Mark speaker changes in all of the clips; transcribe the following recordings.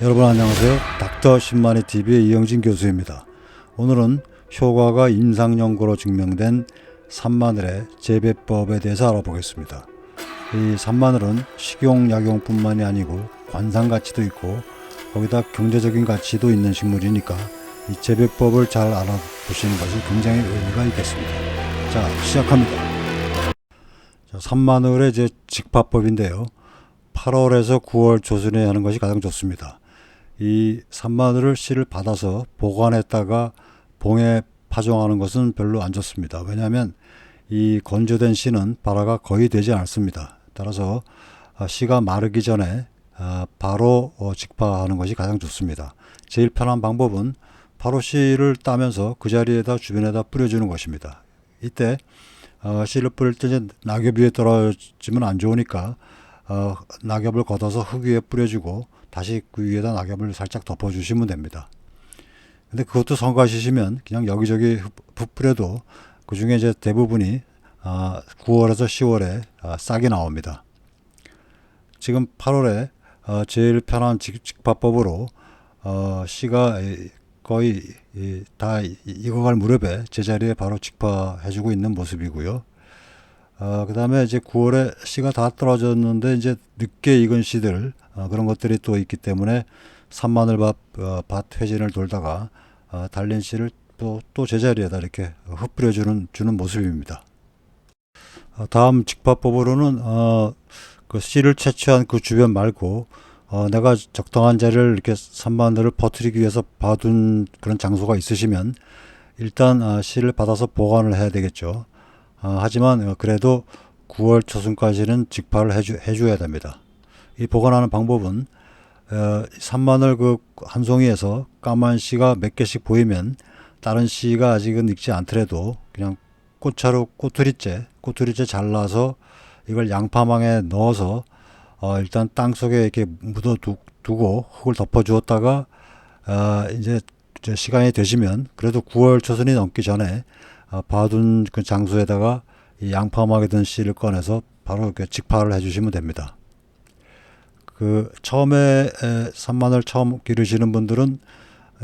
Speaker 1: 여러분 안녕하세요. 닥터 신만이 TV의 이영진 교수입니다. 오늘은 효과가 임상연구로 증명된 산마늘의 재배법에 대해서 알아보겠습니다. 이 산마늘은 식용, 약용뿐만이 아니고 관상 가치도 있고 거기다 경제적인 가치도 있는 식물이니까 이 재배법을 잘 알아보시는 것이 굉장히 의미가 있겠습니다. 자, 시작합니다. 자, 산마늘의 직파법인데요. 8월에서 9월 초순에 하는 것이 가장 좋습니다. 이 산마늘을 씨를 받아서 보관했다가 봉에 파종하는 것은 별로 안 좋습니다. 왜냐하면 이 건조된 씨는 발화가 거의 되지 않습니다. 따라서 씨가 마르기 전에 바로 직파하는 것이 가장 좋습니다. 제일 편한 방법은 바로 씨를 따면서 그 자리에다 주변에다 뿌려주는 것입니다. 이때 씨를 뿌릴 때 이제 낙엽 위에 떨어지면 안 좋으니까 낙엽을 걷어서 흙 위에 뿌려주고 다시 그 위에다 낙엽을 살짝 덮어주시면 됩니다. 근데 그것도 성가시시면 그냥 여기저기 뿌려도 그 중에 이제 대부분이 9월에서 10월에 싹이 나옵니다. 지금 8월에 제일 편한 직파법으로 씨가 거의 다 익어갈 무렵에 제자리에 바로 직파해주고 있는 모습이고요. 그 다음에 이제 9월에 씨가 다 떨어졌는데 이제 늦게 익은 씨들 그런 것들이 또 있기 때문에 산마늘밭 밭 회진을 돌다가 달린 씨를 또 제자리에다 이렇게 흩뿌려 주는 모습입니다. 다음 직파법으로는 그 씨를 채취한 그 주변 말고 내가 적당한 자리를 이렇게 산마늘을 퍼뜨리기 위해서 봐둔 그런 장소가 있으시면 일단 씨를 받아서 보관을 해야 되겠죠. 하지만 그래도 9월 초순까지는 직파를 해줘야 됩니다. 이 보관하는 방법은 산마늘 그 한 송이에서 까만 씨가 몇 개씩 보이면 다른 씨가 아직은 익지 않더라도 그냥 꽃차로 꼬투리째 잘라서 이걸 양파망에 넣어서 일단 땅 속에 이렇게 묻어 두고 흙을 덮어 주었다가 이제 시간이 되시면 그래도 9월 초순이 넘기 전에 봐둔 그 장소에다가 이 양파막에 든 씨를 꺼내서 바로 이렇게 직파를 해주시면 됩니다. 그 처음에 산마늘 처음 기르시는 분들은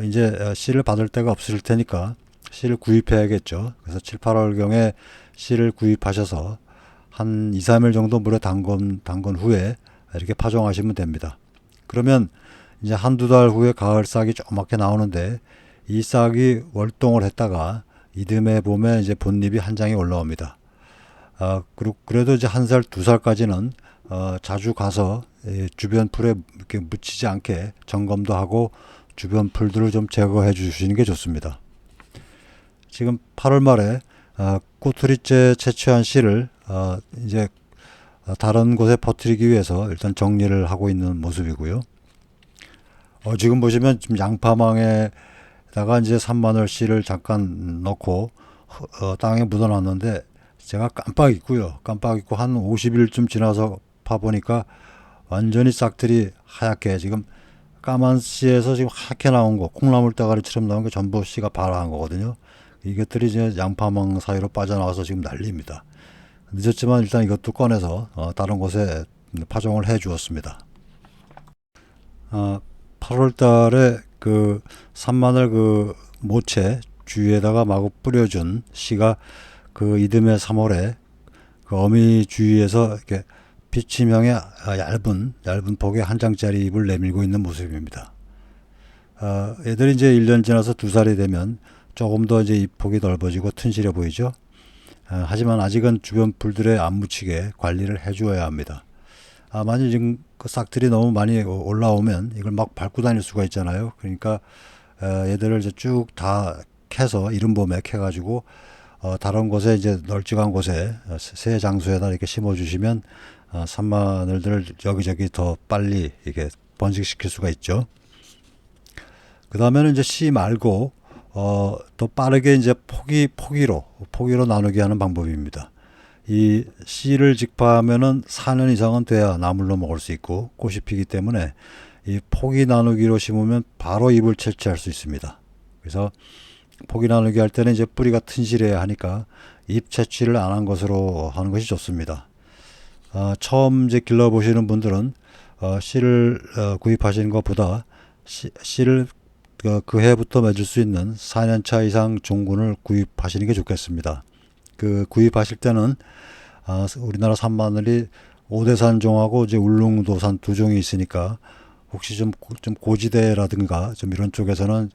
Speaker 1: 이제 씨를 받을 데가 없을 테니까 씨를 구입해야겠죠. 그래서 7, 8월경에 씨를 구입하셔서 한 2, 3일 정도 물에 담근 후에 이렇게 파종하시면 됩니다. 그러면 이제 한두 달 후에 가을 싹이 조그맣게 나오는데 이 싹이 월동을 했다가 이듬해 봄에 이제 본잎이 한 장이 올라옵니다. 그래도 이제 한 살, 두 살까지는 자주 가서 주변 풀에 이렇게 묻히지 않게 점검도 하고 주변 풀들을 좀 제거해 주시는 게 좋습니다. 지금 8월 말에 꼬투리째 채취한 씨를 이제 다른 곳에 퍼뜨리기 위해서 일단 정리를 하고 있는 모습이고요. 지금 보시면 지금 양파망에다가 이제 산마늘 씨를 잠깐 넣고 땅에 묻어놨는데 제가 깜빡 잊고 한 50일쯤 지나서 파보니까 완전히 싹들이 하얗게 지금 까만 씨에서 지금 하얗게 나온 거 콩나물 대가리처럼 나온 게 전부 씨가 발화한 거거든요. 이것들이 이제 양파망 사이로 빠져나와서 지금 난리입니다. 늦었지만 일단 이것도 꺼내서 다른 곳에 파종을 해 주었습니다. 8월 달에 그 산마늘 그 모체 주위에다가 마구 뿌려준 씨가 그 이듬해 3월에 그 어미 주위에서 이렇게 비침형의 얇은 폭의 한 장짜리 잎을 내밀고 있는 모습입니다. 애들이 이제 1년 지나서 2살이 되면 조금 더 이제 잎폭이 넓어지고 튼실해 보이죠. 하지만 아직은 주변 풀들에 안 묻히게 관리를 해주어야 합니다. 만약 지금 그 싹들이 너무 많이 올라오면 이걸 막 밟고 다닐 수가 있잖아요. 그러니까 얘들을 이제 쭉 다 캐서 이른 봄에 캐가지고 다른 곳에 이제 널찍한 곳에 새 장소에다 이렇게 심어주시면 산마늘들을 여기저기 더 빨리 이게 번식시킬 수가 있죠. 그 다음에는 이제 씨 말고 더 빠르게 이제 포기로 나누게 하는 방법입니다. 이 씨를 직파하면은 4년 이상은 돼야 나물로 먹을 수 있고 꽃이 피기 때문에 이 포기 나누기로 심으면 바로 잎을 채취할 수 있습니다. 그래서 포기 나누기 할 때는 이제 뿌리가 튼실해야 하니까 잎 채취를 안 한 것으로 하는 것이 좋습니다. 처음 이제 길러보시는 분들은 씨를 구입하시는 것보다 씨를 그 해부터 맺을 수 있는 4년차 이상 종군을 구입하시는 게 좋겠습니다. 그 구입하실 때는 우리나라 산마늘이 오대산종하고 이제 울릉도산 두 종이 있으니까 혹시 좀 고지대라든가 좀 이런 쪽에서는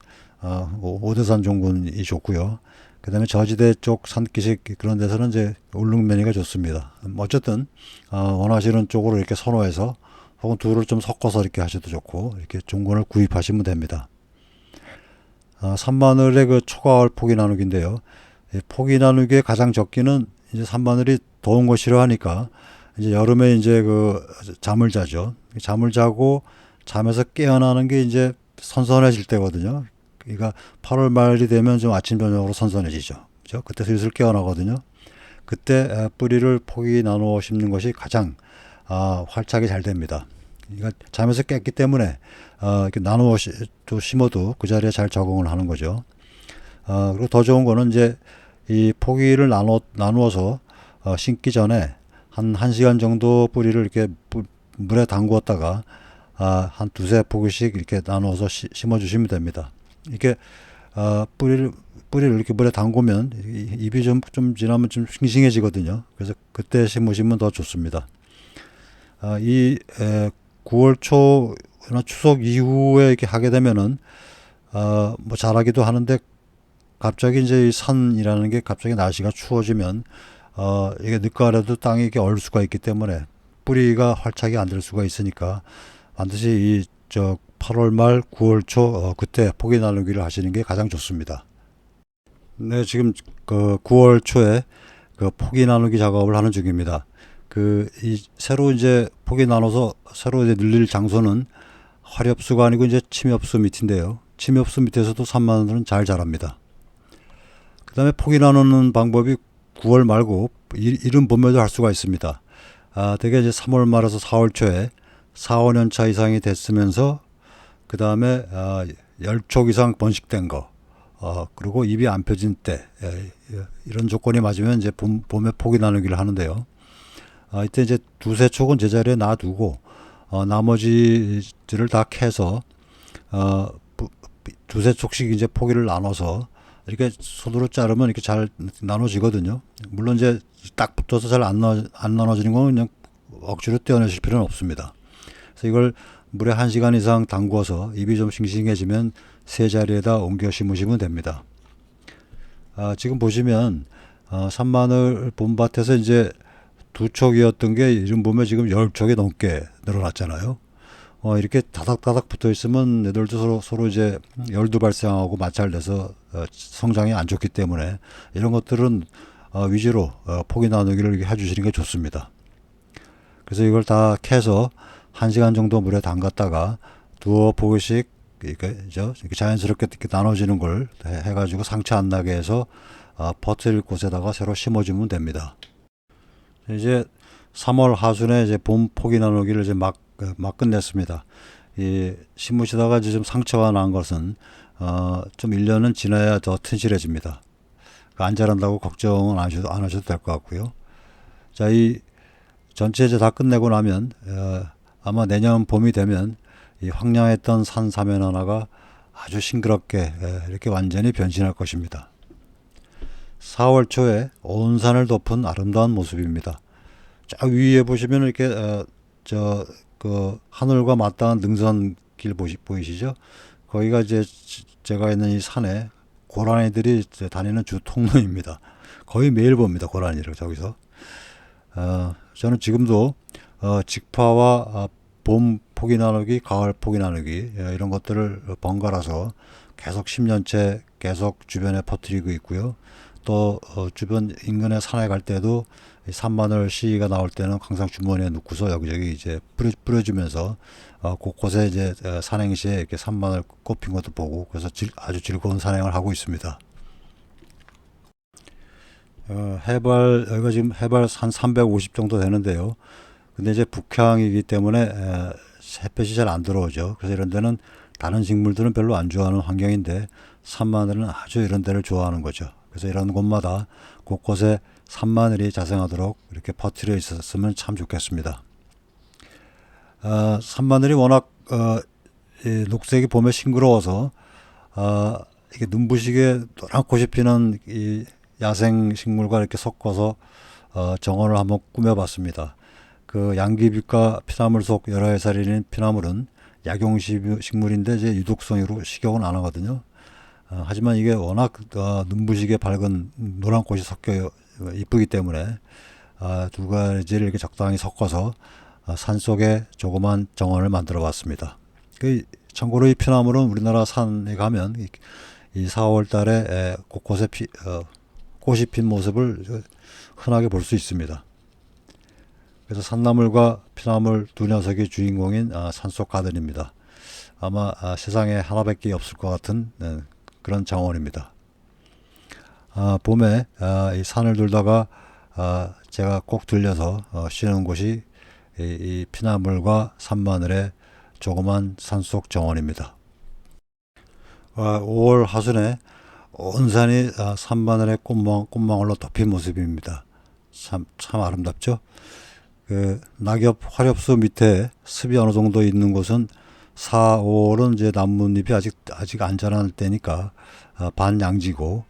Speaker 1: 오대산 종군이 좋고요. 그다음에 저지대 쪽 산기슭 그런 데서는 이제 울릉면이가 좋습니다. 어쨌든 원하시는 쪽으로 이렇게 선호해서 혹은 둘을 좀 섞어서 이렇게 하셔도 좋고 이렇게 종군을 구입하시면 됩니다. 산마늘의 그 초가을 포기 나누기인데요. 포기 나누기의 가장 적기는 이제 산마늘이 더운 거 싫어하니까 이제 여름에 이제 그 잠을 자죠. 잠을 자고 잠에서 깨어나는 게 이제 선선해질 때거든요. 그러니까 8월 말이 되면 좀 아침 저녁으로 선선해지죠. 그죠? 그때 슬슬 깨어나거든요. 그때 뿌리를 포기 나누어 심는 것이 가장 활착이 잘 됩니다. 그러니까 잠에서 깼기 때문에 이렇게 나누어 또 심어도 그 자리에 잘 적응을 하는 거죠. 그리고 더 좋은 거는 이제 이 포기를 나누어서 심기 전에 한 1시간 정도 뿌리를 이렇게 물에 담구었다가 한 두세 포기씩 이렇게 나누어서 심어 주시면 됩니다. 이렇게 뿌리를 이렇게 물에 담그면 잎이 좀 지나면 좀 싱싱해지거든요. 그래서 그때 심으시면 더 좋습니다. 이 9월 초나 추석 이후에 이렇게 하게 되면은 뭐 잘하기도 하는데 갑자기 이제 이 산이라는 게 갑자기 날씨가 추워지면 이게 늦가을에도 땅이 이렇게 얼 수가 있기 때문에 뿌리가 활착이 안 될 수가 있으니까 반드시 8월 말 9월 초 그때 포기 나누기를 하시는 게 가장 좋습니다. 네, 지금 그 9월 초에 그 포기 나누기 작업을 하는 중입니다. 새로 이제 포기 나눠서 새로 이제 늘릴 장소는 화렵수가 아니고 이제 침엽수 밑인데요. 침엽수 밑에서도 산마늘은 잘 자랍니다. 그 다음에 포기 나누는 방법이 9월 말고 이른 봄에도 할 수가 있습니다. 대개 이제 3월 말에서 4월 초에 4, 5년 차 이상이 됐으면서 그 다음에 10촉 이상 번식된 거, 그리고 잎이 안 펴진 때, 이런 조건이 맞으면 이제 봄에 포기 나누기를 하는데요. 이때 이제 두세 촉은 제자리에 놔두고 나머지들을 다 캐서 두세 촉씩 이제 포기를 나눠서 이렇게 손으로 자르면 이렇게 잘 나눠지거든요. 물론 이제 딱 붙어서 잘 안 나눠지는 건 그냥 억지로 떼어내실 필요는 없습니다. 그래서 이걸 물에 1시간 이상 담궈서 잎이 좀 싱싱해지면 새 자리에다 옮겨 심으시면 됩니다. 지금 보시면 산마늘 봄밭에서 이제 2촉이었던 게 이런 봄에 지금 10촉이 넘게 늘어났잖아요. 이렇게 다닥다닥 붙어 있으면 애들도 서로 이제 열도 발생하고 마찰돼서 성장이 안 좋기 때문에 이런 것들은 위주로 포기 나누기를 이렇게 해주시는 게 좋습니다. 그래서 이걸 다 캐서 1시간 정도 물에 담갔다가 두어 포기씩 이렇게 자연스럽게 이렇게 나눠지는 걸 해가지고 상처 안 나게 해서 퍼뜨릴 곳에다가 새로 심어주면 됩니다. 이제 3월 하순에 이제 봄 포기 나누기를 이제 막 끝냈습니다. 심으시다가 이제 좀 상처가 난 것은 좀 1년은 지나야 더 튼실해집니다. 안 자란다고 걱정은 안 하셔도 될 것 같고요. 자, 이 전체 이제 다 끝내고 나면 아마 내년 봄이 되면 이 황량했던 산 사면 하나가 아주 싱그럽게 이렇게 완전히 변신할 것입니다. 4월 초에 온 산을 덮은 아름다운 모습입니다. 저 위에 보시면 이렇게 그 하늘과 맞닿은 능선길 보이시죠? 거기가 이제 제가 있는 이 산에 고라니들이 다니는 주 통로입니다. 거의 매일 봅니다. 고라니를 저기서. 저는 지금도 직파와 봄 포기 나누기, 가을 포기 나누기 이런 것들을 번갈아서 계속 10년째 계속 주변에 퍼뜨리고 있고요. 또 주변 인근의 산에 갈 때도 산마늘 씨가 나올 때는 항상 주머니에 넣고서 여기저기 이제 뿌려주면서 곳곳에 이제 산행시에 이렇게 산마늘 꼽힌 것도 보고 그래서 아주 즐거운 산행을 하고 있습니다. 여기가 지금 해발 한 350 정도 되는데요. 근데 이제 북향이기 때문에 햇볕이 잘 안 들어오죠. 그래서 이런 데는 다른 식물들은 별로 안 좋아하는 환경인데 산마늘은 아주 이런 데를 좋아하는 거죠. 그래서 이런 곳마다 곳곳에 산마늘이 자생하도록 이렇게 퍼뜨려 있었으면 참 좋겠습니다. 산마늘이 워낙 이 녹색이 봄에 싱그러워서 이게 눈부시게 노란 꽃이 피는 이 야생 식물과 이렇게 섞어서 정원을 한번 꾸며봤습니다. 그 양귀빛과 피나물 속 열화에 살인인 피나물은 약용식물인데 이제 유독성으로 식용은 안 하거든요. 하지만 이게 워낙 눈부시게 밝은 노란 꽃이 섞여 이쁘기 때문에 두 가지를 이렇게 적당히 섞어서 산속에 조그만 정원을 만들어 봤습니다. 참고로 이 피나물은 우리나라 산에 가면 이 4월 달에 곳곳에 꽃이 핀 모습을 흔하게 볼 수 있습니다. 그래서 산나물과 피나물 두 녀석이 주인공인 산속 가든입니다. 아마 세상에 하나밖에 없을 것 같은 그런 정원입니다. 봄에 이 산을 돌다가 제가 꼭 들려서 쉬는 곳이 이 피나물과 산마늘의 조그만 산속 정원입니다. 5월 하순에 온 산이 산마늘의 꽃망울로 덮인 모습입니다. 참 아름답죠. 그 낙엽 화렵수 밑에 습이 어느 정도 있는 곳은 4, 5월은 이제 나뭇잎이 아직 안 자랄 때니까 반양지고,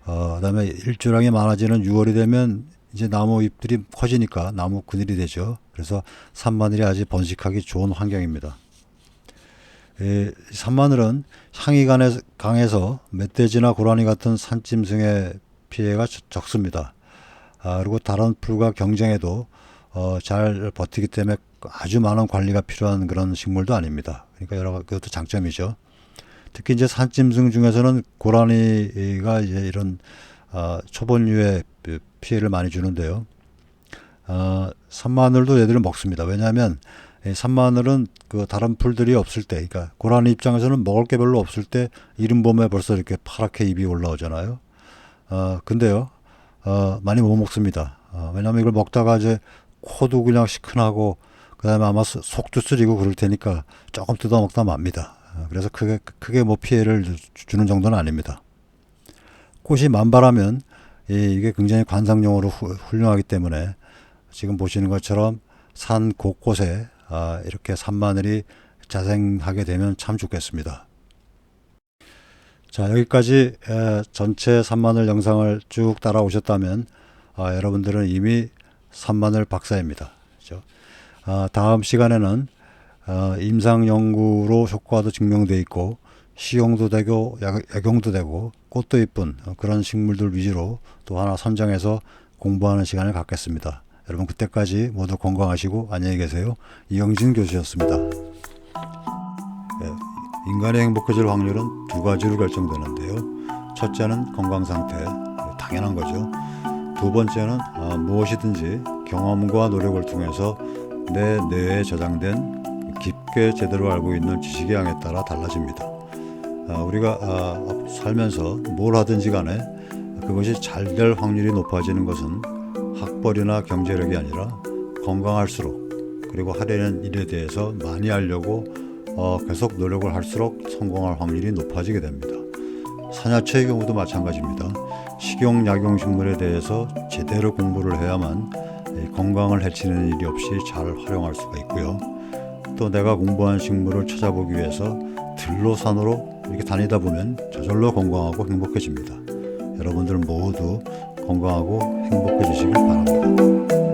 Speaker 1: 그다음에 일조량이 많아지는 6월이 되면 이제 나무 잎들이 커지니까 나무 그늘이 되죠. 그래서 산마늘이 아주 번식하기 좋은 환경입니다. 산마늘은 향이 강해서 멧돼지나 고라니 같은 산짐승의 피해가 적습니다. 그리고 다른 풀과 경쟁해도 잘 버티기 때문에 아주 많은 관리가 필요한 그런 식물도 아닙니다. 그러니까 그것도 장점이죠. 특히 이제 산짐승 중에서는 고라니가 이제 이런 초본류의 피해를 많이 주는데요. 산마늘도 얘들은 먹습니다. 왜냐하면 산마늘은 그 다른 풀들이 없을 때, 그러니까 고라니 입장에서는 먹을 게 별로 없을 때 이른 봄에 벌써 이렇게 파랗게 잎이 올라오잖아요. 근데요, 많이 못 먹습니다. 왜냐하면 이걸 먹다가 이제 코도 그냥 시큰하고, 그 다음에 아마 속도 쓰리고 그럴 테니까 조금 뜯어 먹다 맙니다. 그래서 크게 뭐 피해를 주는 정도는 아닙니다. 꽃이 만발하면 이게 굉장히 관상용으로 훌륭하기 때문에 지금 보시는 것처럼 산 곳곳에 이렇게 산마늘이 자생하게 되면 참 좋겠습니다. 자, 여기까지 전체 산마늘 영상을 쭉 따라오셨다면 여러분들은 이미 산마늘 박사입니다. 그렇죠? 다음 시간에는 임상 연구로 효과도 증명되어 있고 식용도 되고 약용도 되고 꽃도 이쁜 그런 식물들 위주로 또 하나 선정해서 공부하는 시간을 갖겠습니다. 여러분 그때까지 모두 건강하시고 안녕히 계세요. 이영진 교수였습니다. 인간이 행복해질 확률은 두 가지로 결정되는데요. 첫째는 건강 상태, 당연한 거죠. 두 번째는 무엇이든지 경험과 노력을 통해서 내 뇌에 저장된 깊게 제대로 알고 있는 지식의 양에 따라 달라집니다. 우리가 살면서 뭘 하든지 간에 그것이 잘 될 확률이 높아지는 것은 학벌이나 경제력이 아니라 건강할수록, 그리고 하려는 일에 대해서 많이 알려고 계속 노력을 할수록 성공할 확률이 높아지게 됩니다. 산야초의 경우도 마찬가지입니다. 식용, 약용 식물에 대해서 제대로 공부를 해야만 건강을 해치는 일이 없이 잘 활용할 수가 있고요. 또 내가 공부한 식물을 찾아보기 위해서 들로 산으로 이렇게 다니다 보면 저절로 건강하고 행복해집니다. 여러분들 모두 건강하고 행복해지시길 바랍니다.